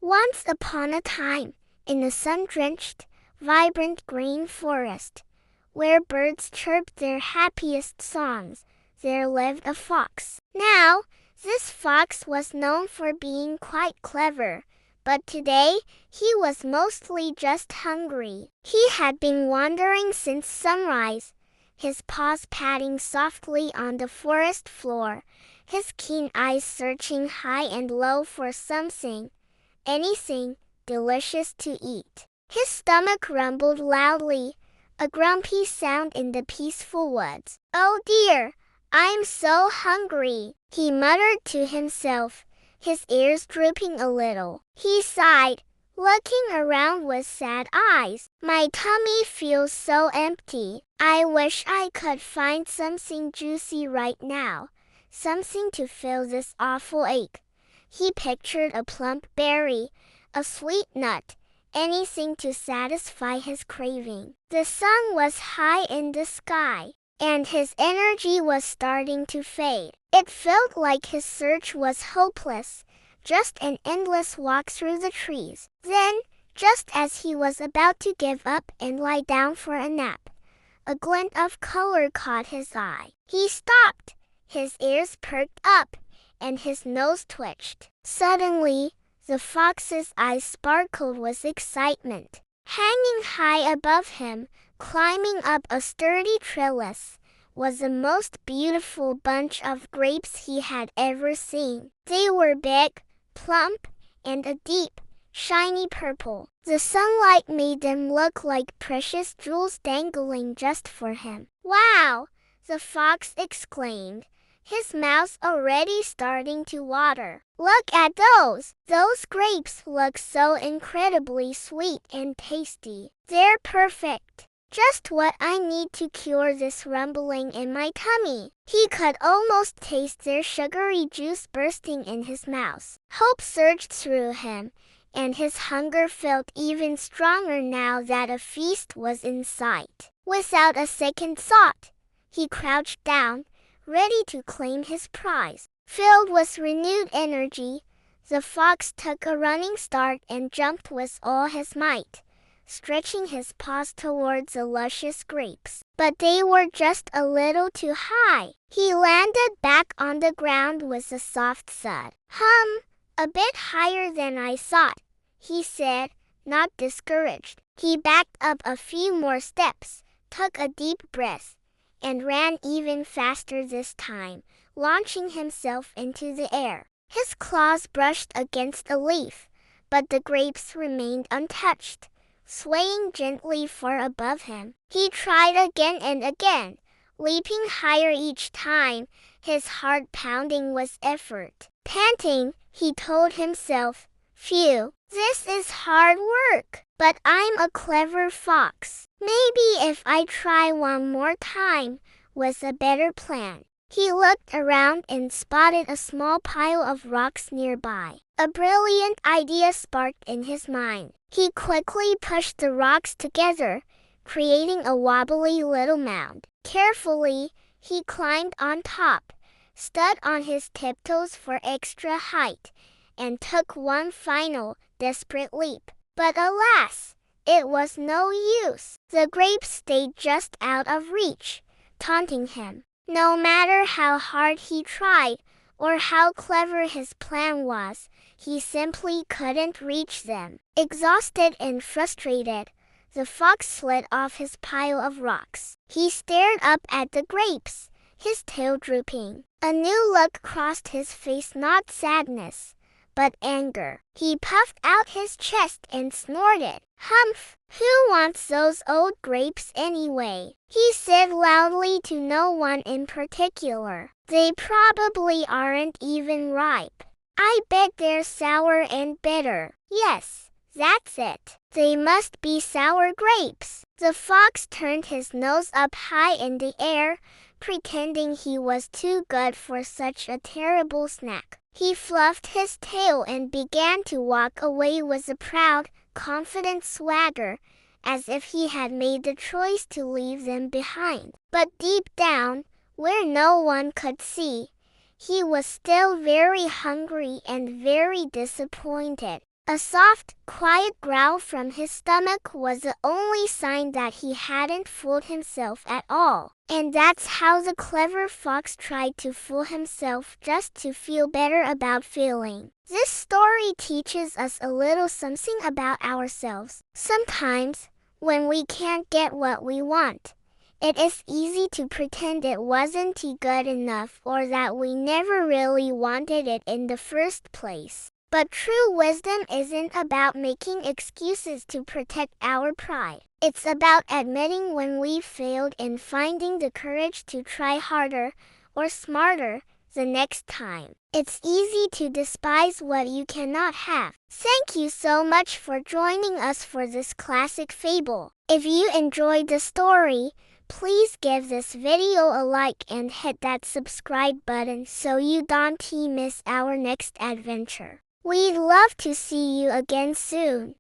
Once upon a time, in a sun-drenched, vibrant green forest, where birds chirped their happiest songs, there lived a fox. Now, this fox was known for being quite clever, but today he was mostly just hungry. He had been wandering since sunrise, his paws patting softly on the forest floor, his keen eyes searching high and low for something, anything, delicious to eat. His stomach rumbled loudly, a grumpy sound in the peaceful woods. "Oh dear, I'm so hungry," he muttered to himself, his ears drooping a little. He sighed, looking around with sad eyes. "My tummy feels so empty. I wish I could find something juicy right now, something to fill this awful ache." He pictured a plump berry, a sweet nut, anything to satisfy his craving. The sun was high in the sky, and his energy was starting to fade. It felt like his search was hopeless, just an endless walk through the trees. Then, just as he was about to give up and lie down for a nap, a glint of color caught his eye. He stopped, his ears perked up, and his nose twitched. Suddenly, the fox's eyes sparkled with excitement. Hanging high above him, climbing up a sturdy trellis, was the most beautiful bunch of grapes he had ever seen. They were big, plump, and a deep, shiny purple. The sunlight made them look like precious jewels dangling just for him. "Wow!" the fox exclaimed, his mouth already starting to water. "Look at those! Those grapes look so incredibly sweet and tasty. They're perfect. Just what I need to cure this rumbling in my tummy." He could almost taste their sugary juice bursting in his mouth. Hope surged through him, and his hunger felt even stronger now that a feast was in sight. Without a second thought, he crouched down, ready to claim his prize. Filled with renewed energy, the fox took a running start and jumped with all his might, stretching his paws towards the luscious grapes. But they were just a little too high. He landed back on the ground with a soft thud. A bit higher than I thought," he said, not discouraged. He backed up a few more steps, took a deep breath, and ran even faster this time, launching himself into the air. His claws brushed against a leaf, but the grapes remained untouched, swaying gently far above him. He tried again and again, leaping higher each time, his heart pounding with effort. Panting, he told himself, "Phew, this is hard work, but I'm a clever fox. Maybe if I try one more time with a better plan." He looked around and spotted a small pile of rocks nearby. A brilliant idea sparked in his mind. He quickly pushed the rocks together, creating a wobbly little mound. Carefully, he climbed on top, stood on his tiptoes for extra height, and took one final, desperate leap. But alas, it was no use. The grapes stayed just out of reach, taunting him. No matter how hard he tried, or how clever his plan was, he simply couldn't reach them. Exhausted and frustrated, the fox slid off his pile of rocks. He stared up at the grapes, his tail drooping. A new look crossed his face, not sadness, but anger. He puffed out his chest and snorted. "Humph! Who wants those old grapes anyway?" he said loudly to no one in particular. "They probably aren't even ripe. I bet they're sour and bitter. Yes, that's it. They must be sour grapes." The fox turned his nose up high in the air, pretending he was too good for such a terrible snack. He fluffed his tail and began to walk away with a proud, confident swagger, as if he had made the choice to leave them behind. But deep down, where no one could see, he was still very hungry and very disappointed. A soft, quiet growl from his stomach was the only sign that he hadn't fooled himself at all. And that's how the clever fox tried to fool himself just to feel better about failing. This story teaches us a little something about ourselves. Sometimes, when we can't get what we want, it is easy to pretend it wasn't good enough or that we never really wanted it in the first place. But true wisdom isn't about making excuses to protect our pride. It's about admitting when we've failed and finding the courage to try harder or smarter the next time. It's easy to despise what you cannot have. Thank you so much for joining us for this classic fable. If you enjoyed the story, please give this video a like and hit that subscribe button so you don't miss our next adventure. We'd love to see you again soon.